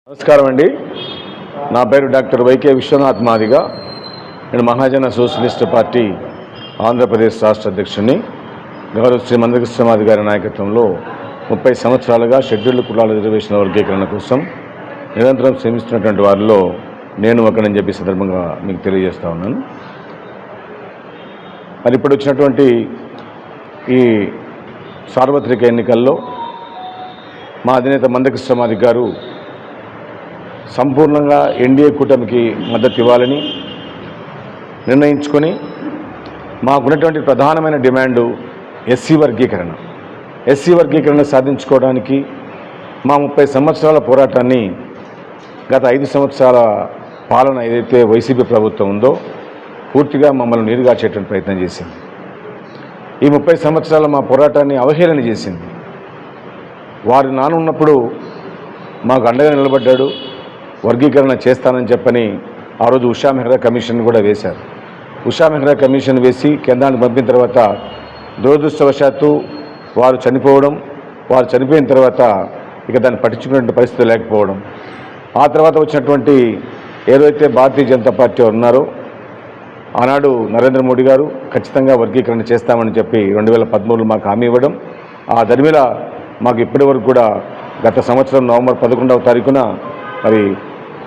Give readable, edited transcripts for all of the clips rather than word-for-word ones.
నమస్కారం అండి. నా పేరు డాక్టర్ వైకే విశ్వనాథ్ మాదిగా. నేను మహాజన సోషలిస్ట్ పార్టీ ఆంధ్రప్రదేశ్ రాష్ట్ర అధ్యక్షుడిని. గౌరవ శ్రీ మందకృష్ణ మాది గారి నాయకత్వంలో 30 సంవత్సరాలుగా షెడ్యూల్డ్ కులాల రిజర్వేషన్ల వర్గీకరణ కోసం నిరంతరం శ్రమిస్తున్నటువంటి వారిలో నేను ఒకనని చెప్పి సందర్భంగా మీకు తెలియజేస్తా ఉన్నాను. మరి ఇప్పుడు వచ్చినటువంటి ఈ సార్వత్రిక ఎన్నికల్లో మా అధినేత మందకృష్ణ మాది గారు సంపూర్ణంగా ఎన్డీఏ కూటమికి మద్దతు ఇవ్వాలని నిర్ణయించుకొని మాకున్నటువంటి ప్రధానమైన డిమాండు ఎస్సీ వర్గీకరణ సాధించుకోవడానికి మా 30 సంవత్సరాల పోరాటాన్ని గత 5 సంవత్సరాల పాలన ఏదైతే వైసీపీ ప్రభుత్వం ఉందో పూర్తిగా మమ్మల్ని నీరుగార్చేటువంటి ప్రయత్నం చేసింది. ఈ 30 సంవత్సరాల మా పోరాటాన్ని అవహేళన చేసింది. వారు నానున్నప్పుడు మాకు అండగా నిలబడ్డాడు. వర్గీకరణ చేస్తానని చెప్పని ఆ రోజు ఉషా మెహ్రా కమిషన్ కూడా వేశారు. ఉషా మెహ్రా కమిషన్ వేసి కేంద్రానికి పంపిన తర్వాత దురదృష్టవశాత్తు వారు చనిపోయిన తర్వాత ఇక దాన్ని పట్టించుకునే పరిస్థితి లేకపోవడం, ఆ తర్వాత వచ్చినటువంటి ఏదైతే భారతీయ జనతా పార్టీ ఉన్నారో ఆనాడు నరేంద్ర మోడీ గారు ఖచ్చితంగా వర్గీకరణ చేస్తామని చెప్పి 2013లో మాకు హామీ ఇవ్వడం, ఆ దరిమిల మాకు ఇప్పటి వరకు కూడా గత సంవత్సరం నవంబర్ 11వ తారీఖున మరి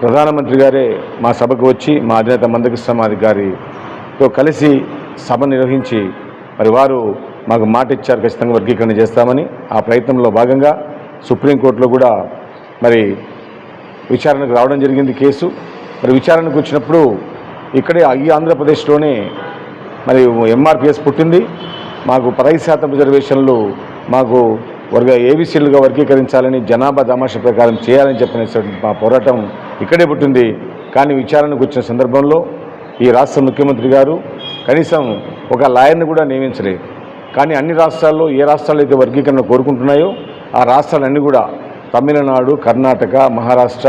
ప్రధానమంత్రి గారే మా సభకు వచ్చి మా అధినేత మందకృష్ణ మాది గారితో కలిసి సభ నిర్వహించి మరి వారు మాకు మాట ఇచ్చారు ఖచ్చితంగా వర్గీకరణ చేస్తామని. ఆ ప్రయత్నంలో భాగంగా సుప్రీంకోర్టులో కూడా మరి విచారణకు రావడం జరిగింది కేసు. మరి విచారణకు వచ్చినప్పుడు ఇక్కడే ఈ ఆంధ్రప్రదేశ్లోనే మరి ఎంఆర్పిఎస్ పుట్టింది. మాకు 10% రిజర్వేషన్లు మాకు ఏబీసీలుగా వర్గీకరించాలని జనాభా దామాష ప్రకారం చేయాలని చెప్పిన మా పోరాటం ఇక్కడే పుట్టింది. కానీ విచారణకు వచ్చిన సందర్భంలో ఈ రాష్ట్ర ముఖ్యమంత్రి గారు కనీసం ఒక లాయర్ని కూడా నియమించలేదు. కానీ అన్ని రాష్ట్రాల్లో ఏ రాష్ట్రాలు అయితే వర్గీకరణ కోరుకుంటున్నాయో ఆ రాష్ట్రాలన్నీ కూడా తమిళనాడు, కర్ణాటక, మహారాష్ట్ర,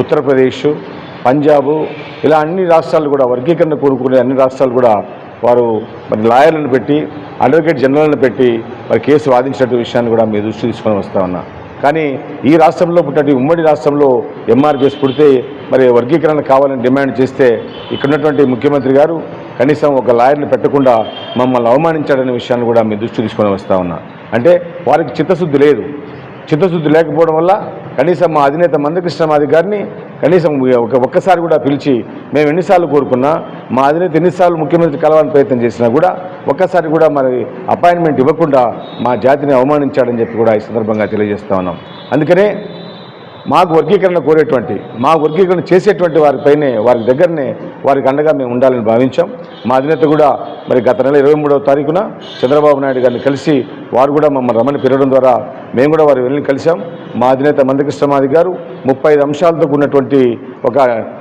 ఉత్తరప్రదేశ్, పంజాబు ఇలా అన్ని రాష్ట్రాలు కూడా వర్గీకరణ కోరుకునే అన్ని రాష్ట్రాలు కూడా వారు మరి లాయర్లను పెట్టి అడ్వకేట్ జనరల్ని పెట్టి మరి కేసు వాదించినట్టు విషయాన్ని కూడా మీ దృష్టి తీసుకొని వస్తా ఉన్నా. కానీ ఈ రాష్ట్రంలో పుట్టినట్టు ఉమ్మడి రాష్ట్రంలో ఎంఆర్పిఎస్ పుడితే మరి వర్గీకరణ కావాలని డిమాండ్ చేస్తే ఇక్కడున్నటువంటి ముఖ్యమంత్రి గారు కనీసం ఒక లాయర్ని పెట్టకుండా మమ్మల్ని అవమానించాడనే విషయాన్ని కూడా మీ దృష్టి తీసుకొని వస్తూ ఉన్నా. అంటే వారికి చిత్తశుద్ధి లేదు. చిత్తశుద్ధి లేకపోవడం వల్ల కనీసం మా అధినేత మందకృష్ణ మాది గారిని కనీసం ఒక్కసారి కూడా పిలిచి మేము ఎన్నిసార్లు కోరుకున్నా, మా అధినేత ఎన్నిసార్లు ముఖ్యమంత్రి కలవాలని ప్రయత్నం చేసినా కూడా ఒక్కసారి కూడా మరి అపాయింట్మెంట్ ఇవ్వకుండా మా జాతిని అవమానించాడని చెప్పి కూడా ఈ సందర్భంగా తెలియజేస్తా ఉన్నాం. అందుకనే మాకు వర్గీకరణ చేసేటువంటి వారిపైనే వారి దగ్గరనే వారికి అండగా మేము ఉండాలని భావించాం. మా అధినేత కూడా మరి గత నెల 23వ తారీఖున చంద్రబాబు నాయుడు గారిని కలిసి వారు కూడా మమ్మల్ని రమ్మని పిలవడం ద్వారా మేము కూడా వారు వెళ్ళి కలిసాం. మా అధినేత మందకృష్ణ మాది గారు 35 అంశాలతో ఉన్నటువంటి ఒక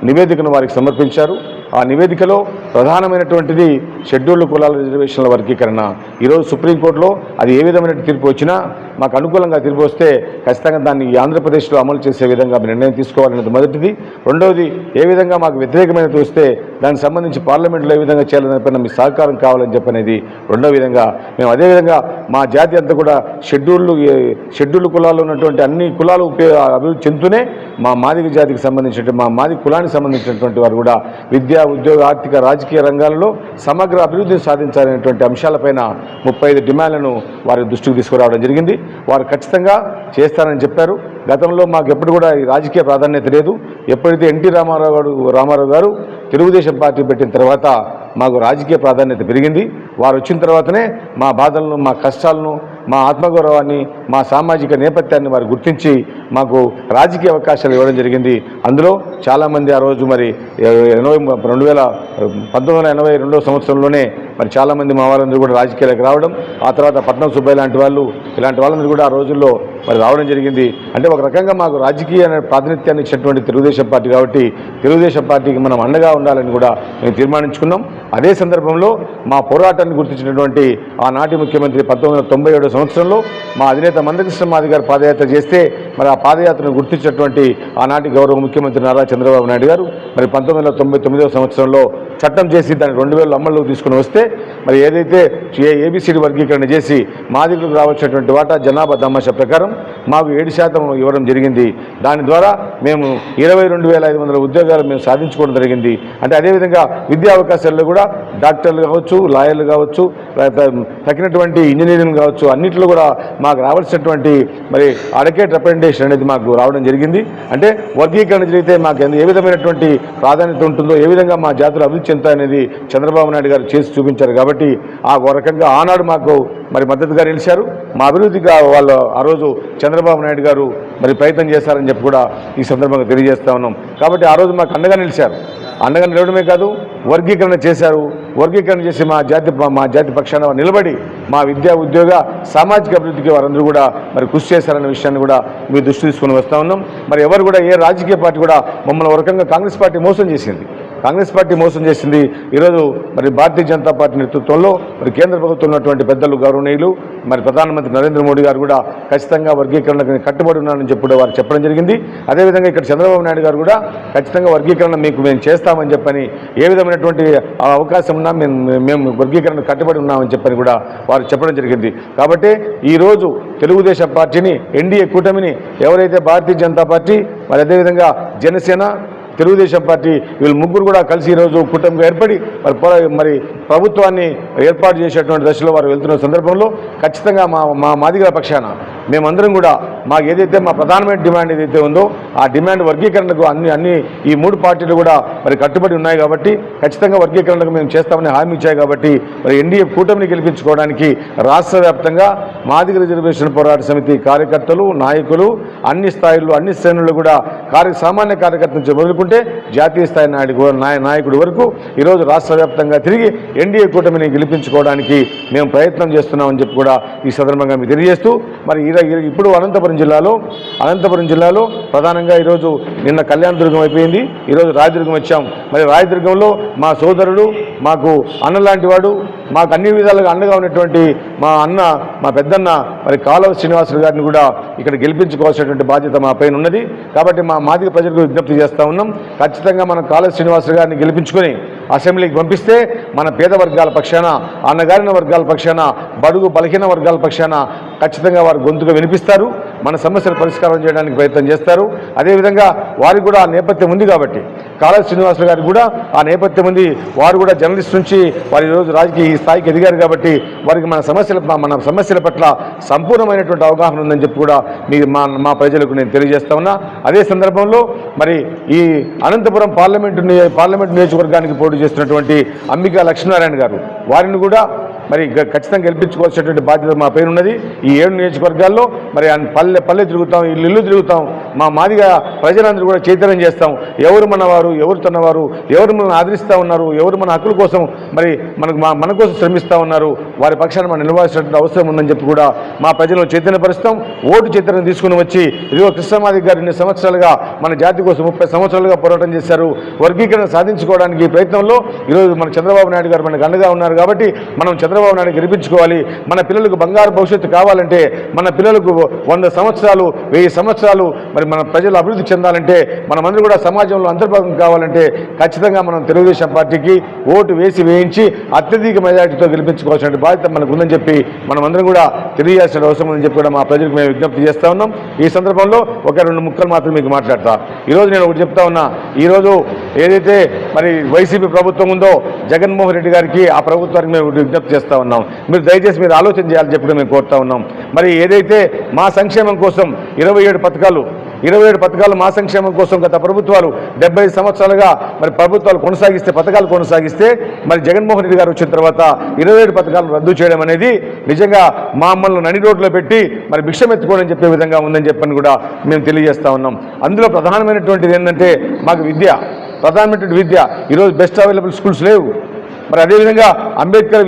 నివేదికను వారికి సమర్పించారు. ఆ నివేదికలో ప్రధానమైనటువంటిది షెడ్యూల్డ్ కులాల రిజర్వేషన్ల వర్గీకరణ. ఈరోజు సుప్రీంకోర్టులో అది ఏ విధమైన తీర్పు వచ్చినా మాకు అనుకూలంగా తీర్పు వస్తే ఖచ్చితంగా దాన్ని ఆంధ్రప్రదేశ్లో అమలు చేసే విధంగా నిర్ణయం తీసుకోవాలనేది మొదటిది. రెండవది, ఏ విధంగా మాకు వ్యతిరేకమైనది వస్తే దానికి సంబంధించి పార్లమెంట్లో ఏ విధంగా చేయాలనే దానిపైన మీ సహకారం కావాలని చెప్పనేది రెండో విధంగా. మేము అదేవిధంగా మా జాతి అంతా కూడా షెడ్యూల్డ్ కులాల్లో ఉన్నటువంటి అన్ని కులాలు అభివృద్ధి చెందుతూనే మా మాదిగ జాతికి సంబంధించిన మా మాది కులానికి సంబంధించినటువంటి వారు కూడా విద్య, ఉద్యోగ, ఆర్థిక, రాజకీయ రంగాలలో సమగ్ర అభివృద్ధిని సాధించాలనేటువంటి అంశాలపైన 35 డిమాండ్లను వారి దృష్టికి తీసుకురావడం జరిగింది. వారు ఖచ్చితంగా చేస్తారని చెప్పారు. గతంలో మాకు ఎప్పుడు కూడా ఈ రాజకీయ ప్రాధాన్యత లేదు. ఎప్పుడైతే ఎన్టీ రామారావు గారు తెలుగుదేశం పార్టీ పెట్టిన తర్వాత మాకు రాజకీయ ప్రాధాన్యత పెరిగింది. వారు వచ్చిన తర్వాతనే మా బాధలను, మా కష్టాలను, మా ఆత్మగౌరవాన్ని, మా సామాజిక నేపథ్యాన్ని వారు గుర్తించి మాకు రాజకీయ అవకాశాలు ఇవ్వడం జరిగింది. అందులో చాలామంది ఆ రోజు మరి 1982 సంవత్సరంలోనే మరి చాలామంది మా వాళ్ళందరూ కూడా రాజకీయాలకు రావడం, ఆ తర్వాత పట్నం సుబ్బయ్య లాంటి వాళ్ళు ఇలాంటి వాళ్ళందరూ కూడా ఆ రోజుల్లో మరి రావడం జరిగింది. అంటే ఒక రకంగా మాకు రాజకీయ ప్రాతినిధ్యాన్ని ఇచ్చినటువంటి తెలుగుదేశం పార్టీ కాబట్టి తెలుగుదేశం పార్టీకి మనం అండగా ఉండాలని కూడా మేము తీర్మానించుకున్నాం. అదే సందర్భంలో మా పోరాటాన్ని గుర్తించినటువంటి ఆనాటి ముఖ్యమంత్రి 1997 సంవత్సరంలో మా అధినేత మందకృష్ణ మాదిగ గారు పాదయాత్ర చేస్తే మరి ఆ పాదయాత్రను గుర్తించినటువంటి ఆనాటి గౌరవ ముఖ్యమంత్రి నారా చంద్రబాబు నాయుడు గారు మరి 1999 సంవత్సరంలో చట్టం చేసి దాన్ని 2000 అమల్లోకి తీసుకుని వస్తే మరి ఏదైతే ఏబిసిడి వర్గీకరణ చేసి మాదిగలకు రావాల్సినటువంటి వాటా జనాభా దామాషా ప్రకారం మాకు 7% ఇవ్వడం జరిగింది. దాని ద్వారా మేము 22,500 ఉద్యోగాలు మేము సాధించుకోవడం జరిగింది. అంటే అదేవిధంగా విద్యా అవకాశాల్లో కూడా డాక్టర్లు కావచ్చు, లాయర్లు కావచ్చు, తగినటువంటి ఇంజనీరింగ్ కావచ్చు, అన్నింటిలో కూడా మాకు రావాల్సినటువంటి మరి అడకేట్ రిప్రజెంటేషన్ అనేది మాకు రావడం జరిగింది. అంటే వర్గీకరణ జరిగితే మాకు ఏ విధమైనటువంటి ప్రాధాన్యత ఉంటుందో, ఏ విధంగా మా జాతులు అభివృద్ధి చెందుతాయనేది చంద్రబాబు నాయుడు గారు చేసి చూపించారు. కాబట్టి ఆ రకంగా ఆనాడు మాకు మరి మద్దతుగా నిలిచారు. మా అభివృద్ధిగా వాళ్ళు ఆ రోజు చంద్రబాబు నాయుడు గారు మరి ప్రయత్నం చేశారని చెప్పి కూడా ఈ సందర్భంగా తెలియజేస్తా ఉన్నాం. కాబట్టి ఆ రోజు మాకు అండగా నిలిచారు. అండగా నిలవడమే కాదు, వర్గీకరణ చేశారు. వర్గీకరణ చేసి మా జాతి పక్షాన నిలబడి మా విద్యా ఉద్యోగ సామాజిక అభివృద్ధికి వారందరూ కూడా మరి కృషి చేశారనే విషయాన్ని కూడా మీ దృష్టి తీసుకుని వస్తూ ఉన్నాం. మరి ఎవరు కూడా ఏ రాజకీయ పార్టీ కూడా మమ్మల్ని ఒక రకంగా కాంగ్రెస్ పార్టీ మోసం చేసింది. ఈరోజు మరి భారతీయ జనతా పార్టీ నేతృత్వంలో మరి కేంద్ర ప్రభుత్వం ఉన్నటువంటి పెద్దలు గౌరవనీయులు మరి ప్రధానమంత్రి నరేంద్ర మోడీ గారు కూడా ఖచ్చితంగా వర్గీకరణకు కట్టుబడి ఉన్నారని చెప్పి వారు చెప్పడం జరిగింది. అదేవిధంగా ఇక్కడ చంద్రబాబు నాయుడు గారు కూడా ఖచ్చితంగా వర్గీకరణ మేము చేస్తామని చెప్పని, ఏ విధమైనటువంటి అవకాశం ఉన్నా మేము వర్గీకరణ కట్టుబడి ఉన్నామని చెప్పని కూడా వారు చెప్పడం జరిగింది. కాబట్టి ఈరోజు తెలుగుదేశం పార్టీని, ఎన్డీఏ కూటమిని ఎవరైతే భారతీయ జనతా పార్టీ మరి అదేవిధంగా జనసేన, తెలుగుదేశం పార్టీ వీళ్ళు ముగ్గురు కూడా కలిసి ఈరోజు కూటమిగా ఏర్పడి మరి ప్రభుత్వాన్ని ఏర్పాటు చేసేటువంటి దశలో వారు వెళ్తున్న సందర్భంలో ఖచ్చితంగా మా మాదిగల పక్షాన మేమందరం కూడా మాకు ఏదైతే మా ప్రధానమైన డిమాండ్ ఏదైతే ఉందో ఆ డిమాండ్ వర్గీకరణకు అన్ని ఈ 3 పార్టీలు కూడా మరి కట్టుబడి ఉన్నాయి. కాబట్టి ఖచ్చితంగా వర్గీకరణకు మేము చేస్తామని హామీ ఇచ్చాయి. కాబట్టి మరి ఎన్డీఏ కూటమిని గెలిపించుకోవడానికి రాష్ట్ర వ్యాప్తంగా మాదిగ రిజర్వేషన్ పోరాట సమితి కార్యకర్తలు, నాయకులు అన్ని స్థాయిల్లో, అన్ని శ్రేణుల్లో కూడా సామాన్య కార్యకర్త నుంచి మొదలుకుంటే జాతీయ స్థాయి నాయకుడి వరకు ఈరోజు రాష్ట్ర వ్యాప్తంగా తిరిగి ఎన్డీఏ కూటమిని గెలిపించుకోవడానికి మేము ప్రయత్నం చేస్తున్నామని చెప్పి కూడా ఈ సందర్భంగా మీకు తెలియజేస్తూ, మరి ఇప్పుడు అనంతపురం జిల్లాలో ప్రధానంగా ఈరోజు నిన్న కళ్యాణదుర్గం అయిపోయింది, ఈరోజు రాయదుర్గం వచ్చాం. మరి రాయదుర్గంలో మా సోదరుడు, మాకు అన్నలాంటి వాడు, మాకు అన్ని విధాలుగా అండగా ఉన్నటువంటి మా పెద్దన్న మరి కాలువ శ్రీనివాసులు గారిని కూడా ఇక్కడ గెలిపించుకోవాల్సినటువంటి బాధ్యత మా పైన ఉన్నది. కాబట్టి మా మాదిగ ప్రజలకు విజ్ఞప్తి చేస్తూ ఉన్నాం, ఖచ్చితంగా మనం కాలువ శ్రీనివాసులు గారిని గెలిపించుకొని అసెంబ్లీకి పంపిస్తే మన పేద వర్గాల పక్షాన, అన్నగారిన వర్గాల పక్షాన, బడుగు బలహీన వర్గాల పక్షాన ఖచ్చితంగా వారు గొంతుగా వినిపిస్తారు, మన సమస్యలు పరిష్కారం చేయడానికి ప్రయత్నం చేస్తారు. అదేవిధంగా వారికి కూడా ఆ నేపథ్యం ఉంది. కాబట్టి కాళా శ్రీనివాసులు గారికి కూడా ఆ నేపథ్యం ఉంది. వారు కూడా జర్నలిస్ట్ నుంచి వారు ఈరోజు రాజకీయ స్థాయికి ఎదిగారు. కాబట్టి వారికి మన సమస్యల పట్ల సంపూర్ణమైనటువంటి అవగాహన ఉందని చెప్పి కూడా మా ప్రజలకు నేను తెలియజేస్తా ఉన్నా. అదే సందర్భంలో మరి ఈ అనంతపురం పార్లమెంటు నియోజకవర్గానికి పోటీ చేస్తున్నటువంటి అంబికా లక్ష్మీనారాయణ గారు, వారిని కూడా మరి ఖచ్చితంగా గెలిపించుకోవాల్సినటువంటి బాధ్యత మా పైన ఉన్నది. ఈ 7 నియోజకవర్గాల్లో మరి పల్లె తిరుగుతాం, ఇల్లు తిరుగుతాం, మా మాదిగా ప్రజలందరూ కూడా చైతన్యం చేస్తాం. ఎవరు మనవారు, ఎవరు తనవారు, ఎవరు మనల్ని ఆదరిస్తూ ఉన్నారు, ఎవరు మన హక్కుల కోసం మరి మన కోసం శ్రమిస్తూ ఉన్నారు, వారి పక్షాన మనం నిలవాల్సినటువంటి అవసరం ఉందని చెప్పి కూడా మా ప్రజలను చైతన్యపరుస్తాం. ఓటు చైతన్యం తీసుకుని వచ్చి ఇదిగో కృష్ణమాదిగ గారు 2 సంవత్సరాలుగా మన జాతి కోసం 30 సంవత్సరాలుగా పోరాటం చేశారు. వర్గీకరణ సాధించుకోవడానికి ఈ ప్రయత్నంలో ఈరోజు మన చంద్రబాబు నాయుడు గారు మనకు అండగా ఉన్నారు. కాబట్టి మనం చంద్రబాబు నాయుడు గెలిపించుకోవాలి. మన పిల్లలకు బంగారు భవిష్యత్తు కావాలంటే, మన పిల్లలకు 100 సంవత్సరాలు 1000 సంవత్సరాలు మరి మన ప్రజలు అభివృద్ధి చెందాలంటే, మనమందరూ కూడా సమాజంలో అంతర్భాగం కావాలంటే ఖచ్చితంగా మనం తెలుగుదేశం పార్టీకి ఓటు వేయించి అత్యధిక మెజారిటీతో గెలిపించుకోవాల్సిన బాధ్యత మనకు ఉందని చెప్పి మనమందరం కూడా తెలియజేయాల్సిన అవసరం ఉందని చెప్పి కూడా మా ప్రజలకు మేము విజ్ఞప్తి చేస్తా ఉన్నాం. ఈ సందర్భంలో 1-2 ముక్కలు మాత్రం మీకు మాట్లాడతా. ఈరోజు నేను ఒకటి చెప్తా ఉన్నా, ఈరోజు ఏదైతే మరి వైసీపీ ప్రభుత్వం ఉందో జగన్మోహన్ రెడ్డి గారికి, ఆ ప్రభుత్వానికి మేము విజ్ఞప్తి చేస్తా ఉన్నాం. మీరు దయచేసి మీరు ఆలోచన చేయాలని చెప్పి మేము కోరుతా ఉన్నాం. మరి ఏదైతే మా సంక్షేమం కోసం 27 పథకాలు మా సంక్షేమం కోసం గత ప్రభుత్వాలు 75 సంవత్సరాలుగా మరి పథకాలు కొనసాగిస్తే మరి జగన్మోహన్ రెడ్డి గారు వచ్చిన తర్వాత 27 పథకాలు రద్దు చేయడం అనేది నిజంగా మమ్మల్ని నడి రోడ్లో పెట్టి మరి భిక్షమెత్తుకోవడం చెప్పే విధంగా ఉందని చెప్పని కూడా మేము తెలియజేస్తా ఉన్నాం. అందులో ప్రధానమైనటువంటిది ఏంటంటే మాకు ప్రధానమైనటువంటి విద్య. ఈరోజు బెస్ట్ అవైలబుల్ స్కూల్స్ లేవు. మరి అదేవిధంగా అంబేద్కర్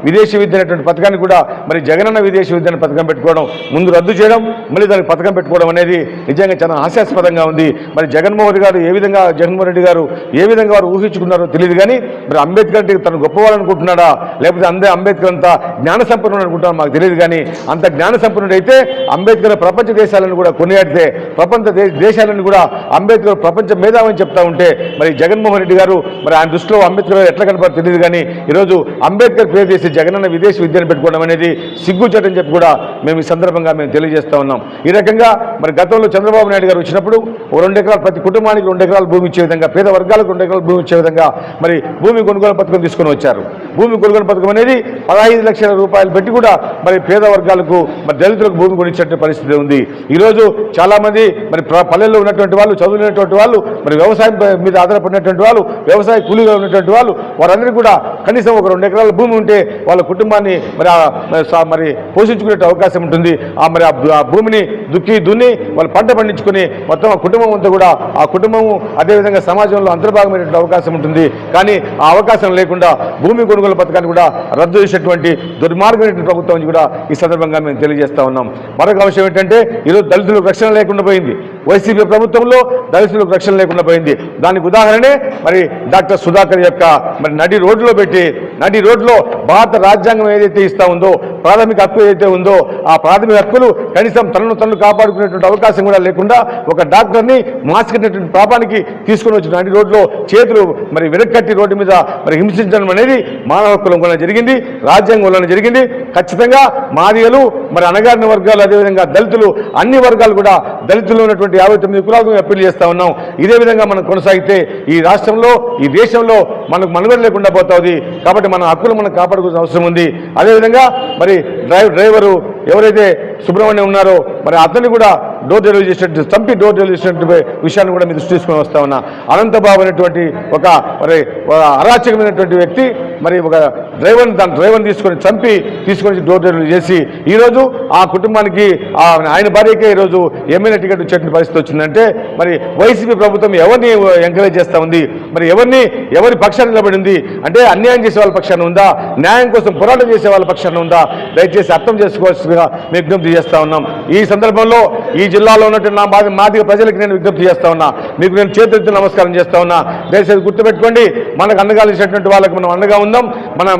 విదేశీ విద్య అనేటువంటి పథకాన్ని కూడా మరి జగనన్న విదేశీ విద్య అనే పథకం పెట్టుకోవడం, ముందు రద్దు చేయడం, మళ్ళీ దానికి పథకం పెట్టుకోవడం అనేది నిజంగా చాలా హాస్యాస్పదంగా ఉంది. మరి జగన్మోహన్ రెడ్డి గారు ఏ విధంగా వారు ఊహించుకున్నారో తెలియదు. కానీ మరి అంబేద్కర్ అంటే తను గొప్పవాళ్ళనుకుంటున్నాడా, లేకపోతే అంబేద్కర్ అంతా జ్ఞాన సంపన్నుడు అనుకుంటున్నాడు మాకు తెలియదు. కానీ అంత జ్ఞాన సంపన్నుడు అయితే అంబేద్కర్ ప్రపంచ దేశాలను కూడా కొనియాడితే, ప్రపంచ దేశాలను కూడా అంబేద్కర్ ప్రపంచ మేధావని చెప్తా ఉంటే, మరి జగన్మోహన్ రెడ్డి గారు మరి ఆయన దృష్టిలో అంబేద్కర్ ఎట్లా కనపడో తెలియదు. కానీ ఈరోజు అంబేద్కర్ పేరు చేసి జగనన్న విదేశీ విద్యను పెట్టుకోవడం అనేది సిగ్గుచేటని చెప్పి కూడా మేము ఈ సందర్భంగా తెలియజేస్తా ఉన్నాం. ఈ రకంగా మరి గతంలో చంద్రబాబు నాయుడు గారు వచ్చినప్పుడు 2 ఎకరాలు ప్రతి కుటుంబానికి 2 ఎకరాలు భూమి ఇచ్చే విధంగా, పేద వర్గాలకు 2 ఎకరాలు భూమి ఇచ్చే విధంగా మరి భూమి కొనుగోలు పథకం తీసుకొని వచ్చారు. భూమి కొనుగోలు పథకం అనేది 15 లక్షల రూపాయలు పెట్టి కూడా మరి పేద వర్గాలకు, మరి దళితులకు భూమి కొనిచ్చే పరిస్థితి ఉంది. ఈరోజు చాలామంది మరి పల్లెల్లో ఉన్నటువంటి వాళ్ళు, చదువులేనటువంటి వాళ్ళు, మరి వ్యవసాయం మీద ఆధారపడినటువంటి వాళ్ళు, వ్యవసాయ కూలీగా ఉన్నటువంటి వాళ్ళు, వారందరికీ కూడా కనీసం ఒక 2 ఎకరాల భూమి ఉంటే వాళ్ళ కుటుంబాన్ని మరి పోషించుకునే అవకాశం ఉంటుంది. మరి ఆ భూమిని దున్ని వాళ్ళు పంట పండించుకుని మొత్తం ఆ కుటుంబం అంతా కూడా, ఆ కుటుంబము అదేవిధంగా సమాజంలో అంతర్భాగమైనటువంటి అవకాశం ఉంటుంది. కానీ ఆ అవకాశం లేకుండా భూమి కొనుగోలు పథకాన్ని కూడా రద్దు చేసేటువంటి దుర్మార్గమైనటువంటి ప్రభుత్వం కూడా ఈ సందర్భంగా మేము తెలియజేస్తా ఉన్నాం. మరొక అంశం ఏంటంటే, ఈరోజు దళితులకు రక్షణ లేకుండా పోయింది. వైసీపీ ప్రభుత్వంలో దళితులకు రక్షణ లేకుండా పోయింది. దానికి ఉదాహరణే మరి డాక్టర్ సుధాకర్ యొక్క మరి నడి రోడ్లో భారత రాజ్యాంగం ఏదైతే ఇస్తా ఉందో, ప్రాథమిక హక్కు ఏదైతే ఉందో, ఆ ప్రాథమిక హక్కులు కనీసం తనను కాపాడుకునేటువంటి అవకాశం కూడా లేకుండా ఒక డాక్టర్ని మాస్కెట్టినటువంటి పాపానికి తీసుకుని వచ్చిన నడి రోడ్లో చేతులు మరి వెనక్కట్టి రోడ్డు మీద మరి హింసించడం అనేది మానవ హక్కుల ఉల్లంఘన జరిగింది, రాజ్యాంగ ఉల్లంఘన జరిగింది. ఖచ్చితంగా మాదిగలు, మరి అణగారిన వర్గాలు, అదేవిధంగా దళితులు, అన్ని వర్గాలు కూడా దళితులు ఉన్నటువంటి 59 కులాలకు అప్పీల్ చేస్తా ఉన్నాం. ఇదే విధంగా మనం కొనసాగితే ఈ రాష్ట్రంలో, ఈ దేశంలో మనకు మనుగడ లేకుండా పోతుంది. కాబట్టి మన హక్కులు మనం కాపాడుకోవాల్సిన అవసరం ఉంది. అదేవిధంగా మరి డ్రైవరు ఎవరైతే సుబ్రహ్మణ్యం ఉన్నారో మరి అతన్ని కూడా డోర్ డెలివరీ చేసినట్టు చంపి డోర్ డెలివరీ చేసినట్టు విషయాన్ని కూడా మీరు దృష్టి తీసుకొని వస్తా ఉన్నా. అనంతబాబు అనేటువంటి ఒక మరి అరాచకమైనటువంటి వ్యక్తి మరి ఒక డ్రైవర్ని తీసుకొని డోర్ డెలివరీ చేసి ఈరోజు ఆ కుటుంబానికి ఆయన భార్యకే ఈరోజు ఎమ్మెల్యే టికెట్ వచ్చేటువంటి పరిస్థితి వచ్చిందంటే మరి వైసీపీ ప్రభుత్వం ఎవరిని ఎంకరేజ్ చేస్తూ ఉంది, మరి ఎవరి పక్షాన్ని నిలబడింది అంటే అన్యాయం చేసే వాళ్ళ పక్షాన ఉందా, న్యాయం కోసం పోరాటం చేసే వాళ్ళ పక్షాన ఉందా? దయచేసి అర్థం చేసుకోవాల్సిందిగా విజ్ఞప్తి చేస్తా ఉన్నాం. ఈ సందర్భంలో ఈ జిల్లాలో ఉన్నటువంటి నా మాదిగ ప్రజలకు నేను విజ్ఞప్తి చేస్తా ఉన్నా, మీకు నేను చేతులెత్తి నమస్కారం చేస్తా ఉన్నా. దయచేసి గుర్తుపెట్టుకోండి, మనకు అండగాల్సినటువంటి వాళ్ళకి మనం అండగా ఉందాం.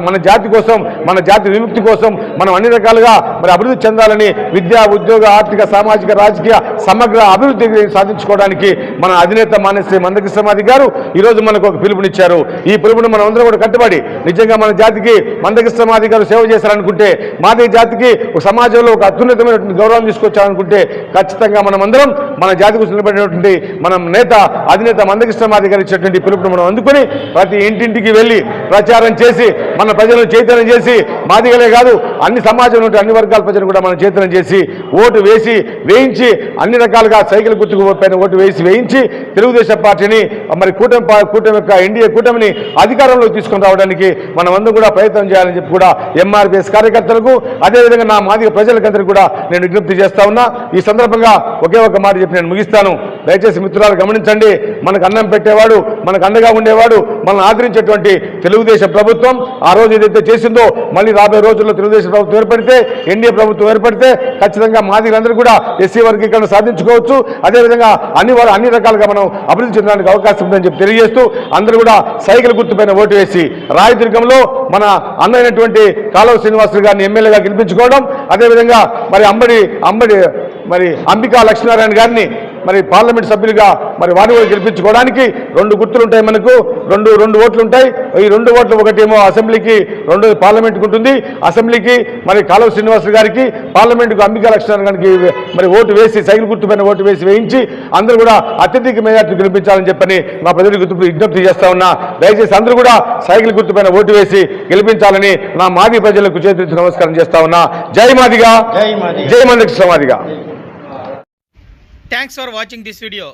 మన జాతి కోసం, మన జాతి విముక్తి కోసం మనం అన్ని రకాలుగా మరి అభివృద్ధి చెందాలని, విద్యా, ఉద్యోగ, ఆర్థిక, సామాజిక, రాజకీయ సమగ్ర అభివృద్ధి సాధించుకోవడానికి మన అధినేత మాన్యశ్రీ మందకృష్ణమాది గారు ఈరోజు మనకు ఒక పిలుపునిచ్చారు. ఈ పిలుపుని మనం అందరం కూడా కట్టుబడి నిజంగా మన జాతికి మందకృష్ణమాది గారు సేవ చేశారనుకుంటే, మాదిగ జాతికి సమాజంలో ఒక అత్యున్నతమైనటువంటి గౌరవం తీసుకొచ్చారనుకుంటే ఖచ్చితంగా మనం అందరం మన జాతి కోసం నిలబడినటువంటి మన అధినేత మందకృష్ణమాది గారు ఇచ్చినటువంటి పిలుపుని మనం అందుకుని ప్రతి ఇంటింటికి వెళ్ళి ప్రచారం చేసి మన ప్రజలను చైతన్యం చేసి, మాదిగలే కాదు అన్ని సమాజంలో అన్ని వర్గాల ప్రజలు కూడా మనం చైతన్యం చేసి ఓటు వేయించి అన్ని రకాలుగా సైకిల్ గుర్తుకు పైన ఓటు వేయించి తెలుగుదేశం పార్టీని మరి కూటమి యొక్క ఎన్డీఏ కూటమిని అధికారంలోకి తీసుకొని రావడానికి మనం అందరం కూడా ప్రయత్నం చేయాలని చెప్పి కూడా ఎంఆర్పీఎస్ కార్యకర్తలకు, అదేవిధంగా నా మాదిగ ప్రజలకందరికీ కూడా నేను విజ్ఞప్తి చేస్తా ఉన్నా. ఈ సందర్భంగా ఒకే ఒక మాట చెప్పి నేను ముగిస్తాను. దయచేసి మిత్రులు గమనించండి, మనకు అన్నం పెట్టేవాడు, మనకు అండగా ఉండేవాడు, మనల్ని ఆదరించేటువంటి తెలుగుదేశం ప్రభుత్వం ఆ రోజు ఏదైతే చేసిందో మళ్ళీ రాబోయే రోజుల్లో తెలుగుదేశం ప్రభుత్వం ఏర్పడితే, ఎన్డీఏ ప్రభుత్వం ఏర్పడితే ఖచ్చితంగా మాదిగలందరూ కూడా ఎస్సీ వర్గీకరణ సాధించుకోవచ్చు. అదేవిధంగా అన్ని రకాలుగా మనం అభివృద్ధి చెందడానికి అవకాశం ఉందని చెప్పి తెలియజేస్తూ అందరూ కూడా సైకిల్ గుర్తుపైన ఓటు వేసి రాయదుర్గంలో మన అన్నైనటువంటి కాలువ శ్రీనివాసులు గారిని ఎమ్మెల్యేగా గెలిపించుకోవడం, అదేవిధంగా మరి అంబికా లక్ష్మీనారాయణ గారిని మరి పార్లమెంట్ సభ్యులుగా మరి వారిని కూడా గెలిపించుకోవడానికి 2 గుర్తులు ఉంటాయి. మనకు రెండు ఓట్లు ఉంటాయి. ఈ 2 ఓట్లు ఒకటేమో అసెంబ్లీకి, 2 పార్లమెంట్కి ఉంటుంది. అసెంబ్లీకి మరి కాలువ శ్రీనివాసులు గారికి, పార్లమెంటుకు అంబికా లక్ష్మీనారాయణ గారికి మరి ఓటు వేసి సైకిల్ గుర్తుపైన ఓటు వేయించి అందరూ కూడా అత్యధిక మెజార్టీ గెలిపించాలని చెప్పని మా ప్రజలకు విజ్ఞప్తి చేస్తా ఉన్నా. దయచేసి అందరూ కూడా సైకిల్ గుర్తుపైన ఓటు వేసి గెలిపించాలని నా మాది ప్రజలకు చేతులెత్తి నమస్కారం చేస్తా ఉన్నా. జై మాదిగా, జై మందకృష్ణమాదిగా. Thanks for watching this video.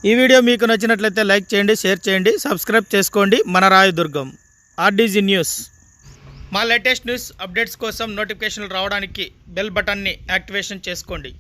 ఈ వీడియో మీకు నచ్చినట్లయితే లైక్ చేయండి, షేర్ చేయండి, సబ్స్క్రైబ్ చేసుకోండి. మన రాయదుర్గం ఆర్డీజీ న్యూస్. మా లేటెస్ట్ న్యూస్ అప్డేట్స్ కోసం నోటిఫికేషన్లు రావడానికి బెల్ బటన్ని యాక్టివేషన్ చేసుకోండి.